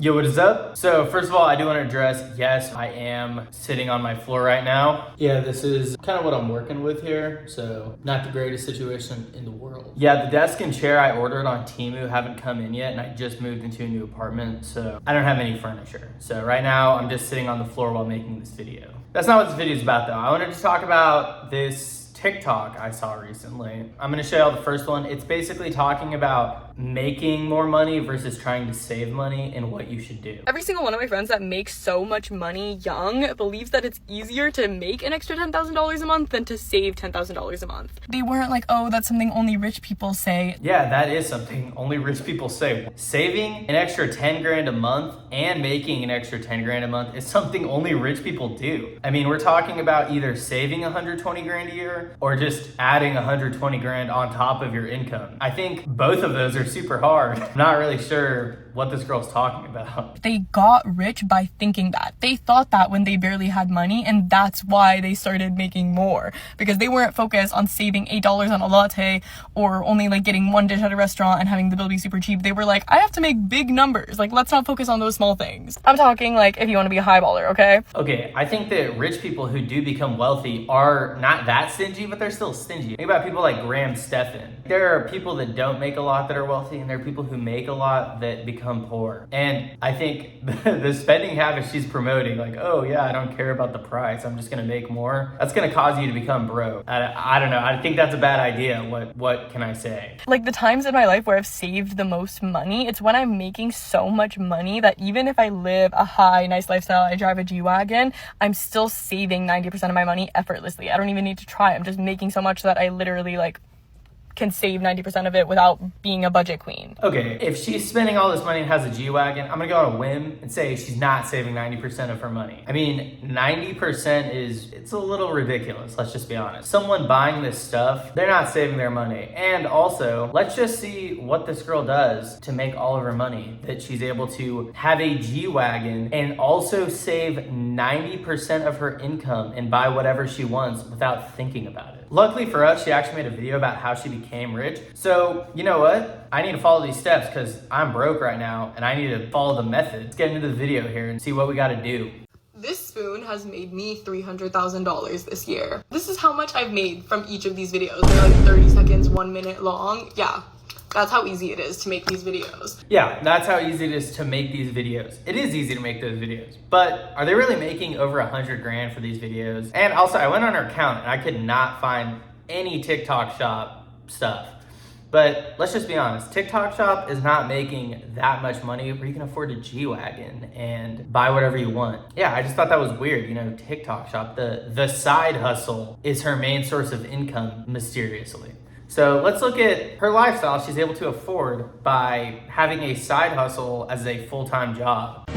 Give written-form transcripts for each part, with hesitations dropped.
Yo, what is up? So first of all, I do want to address, yes, I am sitting on my floor right now. Yeah, this is kind of what I'm working with here. So not the greatest situation in the world. Yeah, the desk and chair I ordered on Temu haven't come in yet, and I just moved into a new apartment, so I don't have any furniture. So right now I'm just sitting on the floor while making this video. That's not what this video is about though. I wanted to talk about this TikTok I saw recently. I'm gonna show you the first one. It's basically talking about making more money versus trying to save money and what you should do. Every single one of my friends that makes so much money young believes that it's easier to make an extra $10,000 a month than to save $10,000 a month. They weren't like, oh, that's something only rich people say. Yeah, that is something only rich people say. Saving an extra 10 grand a month and making an extra 10 grand a month is something only rich people do. I mean, we're talking about either saving 120 grand a year or just adding 120 grand on top of your income. I think both of those are super hard. I'm not really sure what this girl's talking about. They got rich by thinking that. They thought that when they barely had money, and that's why they started making more, because they weren't focused on saving $8 on a latte or only like getting one dish at a restaurant and having the bill be super cheap. They were like, I have to make big numbers. Like, let's not focus on those small things. I'm talking like if you want to be a highballer, okay? Okay, I think that rich people who do become wealthy are not that stingy, but they're still stingy. Think about people like Graham Stephan. There are people that don't make a lot that are wealthy, and there are people who make a lot that become poor. And I think the spending habits she's promoting, like, oh yeah, I don't care about the price, I'm just gonna make more, that's gonna cause you to become broke. I don't know, I think that's a bad idea. What can I say? Like, the times in my life where I've saved the most money, it's when I'm making so much money that even if I live a high, nice lifestyle, I drive a G-Wagon, I'm still saving 90% of my money effortlessly. I don't even need to try. I'm just making so much that I literally like can save 90% of it without being a budget queen. Okay, if she's spending all this money and has a G-Wagon, I'm gonna go on a whim and say she's not saving 90% of her money. I mean, 90% it's a little ridiculous, let's just be honest. Someone buying this stuff, they're not saving their money. And also, let's just see what this girl does to make all of her money, that she's able to have a G-Wagon and also save 90% of her income and buy whatever she wants without thinking about it. Luckily for us, she actually made a video about how she became rich. So, you know what? I need to follow these steps because I'm broke right now and I need to follow the method. Let's get into the video here and see what we gotta do. This spoon has made me $300,000 this year. This is how much I've made from each of these videos. They're like 30 seconds, 1 minute long. Yeah. That's how easy it is to make these videos. Yeah, that's how easy it is to make these videos. It is easy to make those videos, but are they really making over 100 grand for these videos? And also, I went on her account and I could not find any TikTok shop stuff. But let's just be honest, TikTok shop is not making that much money where you can afford a G-Wagon and buy whatever you want. Yeah, I just thought that was weird. You know, TikTok shop, the side hustle is her main source of income mysteriously. So let's look at her lifestyle she's able to afford by having a side hustle as a full-time job.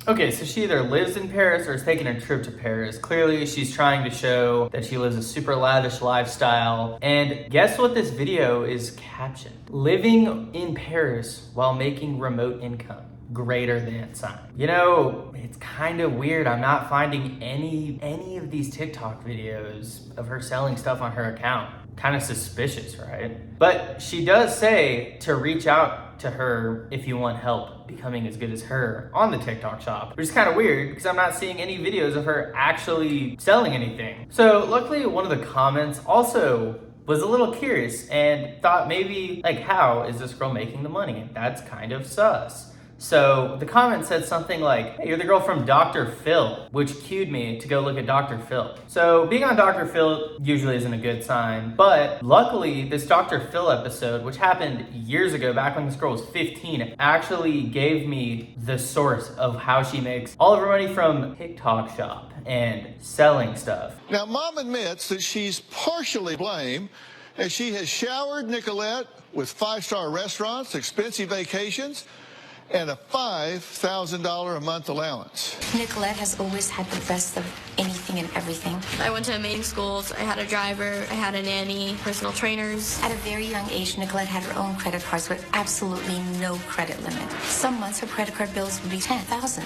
Okay, so she either lives in Paris or is taking a trip to Paris. Clearly, she's trying to show that she lives a super lavish lifestyle. And guess what this video is captioned? Living in Paris while making remote income. Greater than sign. You know, it's kind of weird. I'm not finding any of these TikTok videos of her selling stuff on her account. Kind of suspicious, right? But she does say to reach out to her if you want help becoming as good as her on the TikTok shop, which is kind of weird because I'm not seeing any videos of her actually selling anything. So luckily, one of the comments also was a little curious and thought maybe, like, how is this girl making the money? That's kind of sus. So the comment said something like, hey, you're the girl from Dr. Phil, which cued me to go look at Dr. Phil. So being on Dr. Phil usually isn't a good sign, but luckily this Dr. Phil episode, which happened years ago, back when this girl was 15, actually gave me the source of how she makes all of her money from TikTok shop and selling stuff. Now, Mom admits that she's partially blamed as she has showered Nicolette with 5-star restaurants, expensive vacations, and a $5,000 a month allowance. Nicolette has always had the best of anything and everything. I went to amazing schools. I had a driver, I had a nanny, personal trainers. At a very young age, Nicolette had her own credit cards with absolutely no credit limit. Some months her credit card bills would be $10,000.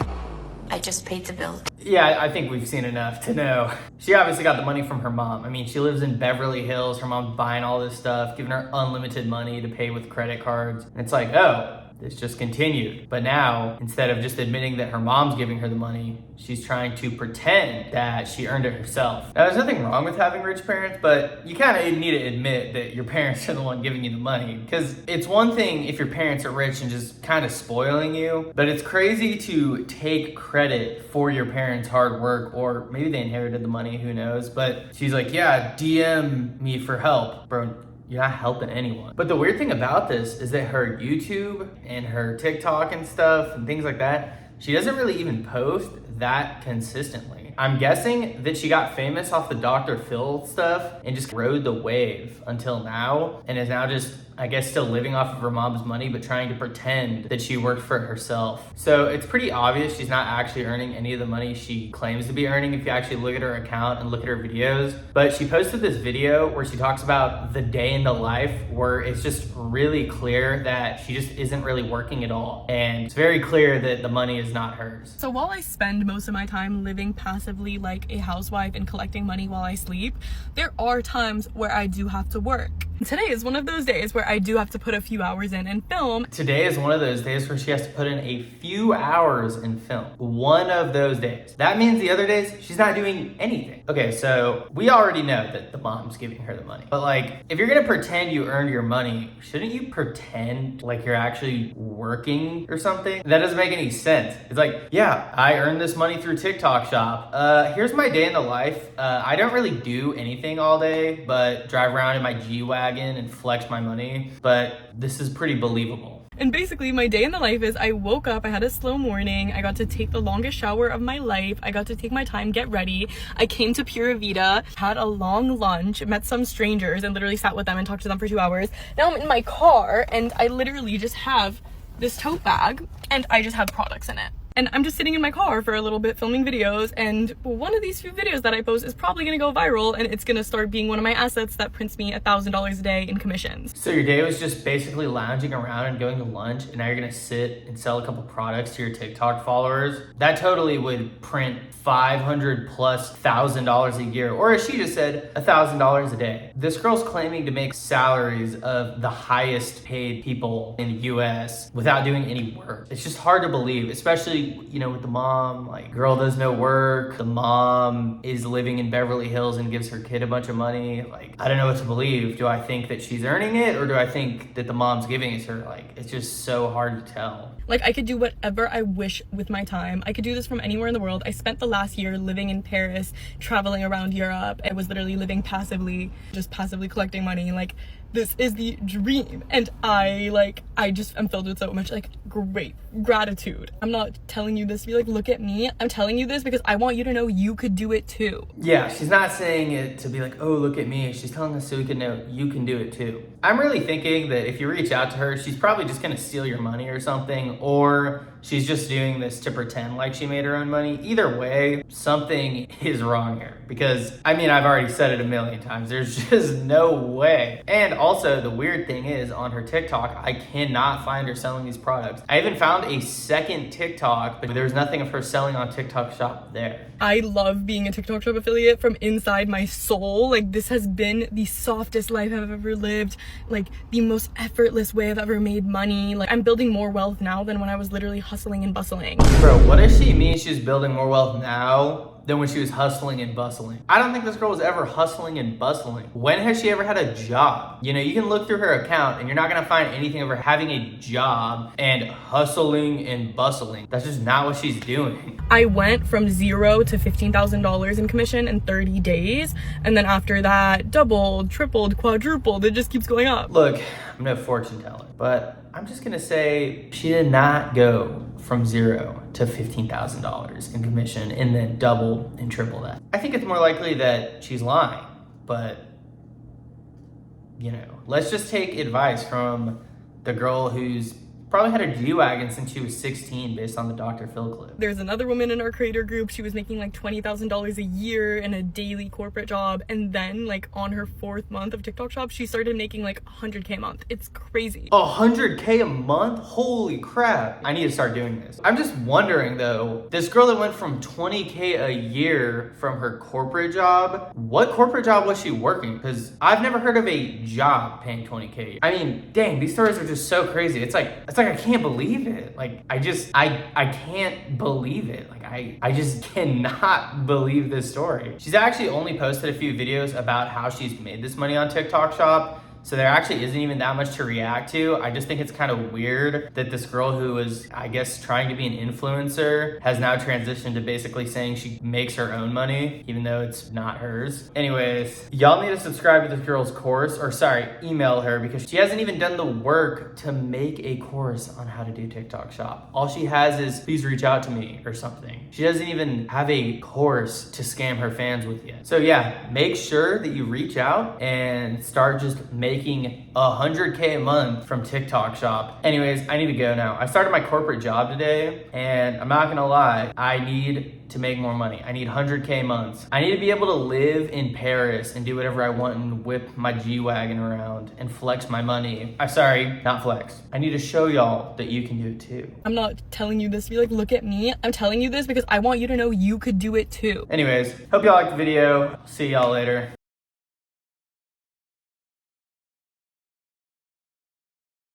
I just paid the bill. Yeah, I think we've seen enough to know. She obviously got the money from her mom. I mean, she lives in Beverly Hills. Her mom's buying all this stuff, giving her unlimited money to pay with credit cards. And it's like, oh, this just continued. But now, instead of just admitting that her mom's giving her the money, she's trying to pretend that she earned it herself. Now, there's nothing wrong with having rich parents, but you kind of need to admit that your parents are the one giving you the money. Because it's one thing if your parents are rich and just kind of spoiling you, but it's crazy to take credit for your parents' hard work, or maybe they inherited the money, who knows? But she's like, yeah, DM me for help. Bro, you're not helping anyone. But the weird thing about this is that her YouTube and her TikTok and stuff and things like that, she doesn't really even post that consistently. I'm guessing that she got famous off the Dr. Phil stuff and just rode the wave until now, and is now just, I guess, still living off of her mom's money, but trying to pretend that she worked for it herself. So it's pretty obvious she's not actually earning any of the money she claims to be earning if you actually look at her account and look at her videos. But she posted this video where she talks about the day in the life, where it's just really clear that she just isn't really working at all. And it's very clear that the money is not hers. So while I spend most of my time living passively like a housewife and collecting money while I sleep, there are times where I do have to work. Today is one of those days where I do have to put a few hours in and film. Today is one of those days where she has to put in a few hours in film. One of those days. That means the other days, she's not doing anything. Okay, so we already know that the mom's giving her the money. But like, if you're gonna pretend you earned your money, shouldn't you pretend like you're actually working or something? That doesn't make any sense. It's like, yeah, I earned this money through TikTok Shop. Here's my day in the life. I don't really do anything all day, but drive around in my G-Wagon and flex my money, but this is pretty believable. And basically my day in the life is I woke up, I had a slow morning, I got to take the longest shower of my life, I got to take my time, get ready, I came to Pura Vida, had a long lunch, met some strangers and literally sat with them and talked to them for 2 hours. Now I'm in my car and I literally just have this tote bag and I just have products in it. And I'm just sitting in my car for a little bit filming videos, and one of these few videos that I post is probably gonna go viral, and it's gonna start being one of my assets that prints me $1,000 a day in commissions. So your day was just basically lounging around and going to lunch, and now you're gonna sit and sell a couple products to your TikTok followers? That totally would print $500 plus $1,000 a year, or as she just said, $1,000 a day. This girl's claiming to make salaries of the highest paid people in the US without doing any work. It's just hard to believe, especially, you know, with the mom. Like, girl does no work, the mom is living in Beverly Hills and gives her kid a bunch of money. Like, I don't know what to believe. Do I think that she's earning it, or do I think that the mom's giving it to her? Like, it's just so hard to tell. Like, I could do whatever I wish with my time. I could do this from anywhere in the world. I spent the last year living in Paris, traveling around Europe. I was literally living passively, just passively collecting money. Like, this is the dream. And I just am filled with so much, like, great gratitude. I'm not telling you this to be like, look at me. I'm telling you this because I want you to know you could do it too. Yeah, she's not saying it to be like, oh, look at me. She's telling us so we can know you can do it too. I'm really thinking that if you reach out to her, she's probably just gonna steal your money or something, or she's just doing this to pretend like she made her own money. Either way, something is wrong here, because, I mean, I've already said it a million times. There's just no way. And also, the weird thing is, on her TikTok, I cannot find her selling these products. I even found a second TikTok, but there's nothing of her selling on TikTok Shop there. I love being a TikTok Shop affiliate from inside my soul. Like, this has been the softest life I've ever lived, like the most effortless way I've ever made money. Like, I'm building more wealth now than when I was literally hustling and bustling. Bro, what does she mean she's building more wealth now than when she was hustling and bustling? I don't think this girl was ever hustling and bustling. When has she ever had a job? You know, you can look through her account and you're not gonna find anything of her having a job and hustling and bustling. That's just not what she's doing. I went from $0 to $15,000 in commission in 30 days. And then after that, doubled, tripled, quadrupled. It just keeps going up. Look, I'm no fortune teller, but I'm just gonna say she did not go from $0 to $15,000 in commission and then double and triple that. I think it's more likely that she's lying, but, you know, let's just take advice from the girl who's probably had a G-Wagon since she was 16 based on the Dr. Phil clip. There's another woman in our creator group. She was making like $20,000 a year in a daily corporate job. And then like on her 4th month of TikTok shop, she started making like 100K a month. It's crazy. 100K a month? Holy crap. I need to start doing this. I'm just wondering though, this girl that went from 20K a year from her corporate job, what corporate job was she working? Because I've never heard of a job paying 20K. I mean, dang, these stories are just so crazy. It's like I can't believe it. Like I can't believe it. Like I just cannot believe this story. She's actually only posted a few videos about how she's made this money on TikTok Shop. So there actually isn't even that much to react to. I just think it's kind of weird that this girl who was, I guess, trying to be an influencer has now transitioned to basically saying she makes her own money, even though it's not hers. Anyways, y'all need to subscribe to this girl's course, or sorry, email her, because she hasn't even done the work to make a course on how to do TikTok Shop. All she has is, please reach out to me or something. She doesn't even have a course to scam her fans with yet. So yeah, make sure that you reach out and start just making 100K a month from TikTok Shop. Anyways, I need to go now. I started my corporate job today, and I'm not gonna lie, I need to make more money. I need 100K months. I need to be able to live in Paris and do whatever I want and whip my G-Wagon around and flex my money. I'm sorry, not flex. I need to show y'all that you can do it too. I'm not telling you this to be like, look at me. I'm telling you this because I want you to know you could do it too. Anyways, hope y'all liked the video. See y'all later.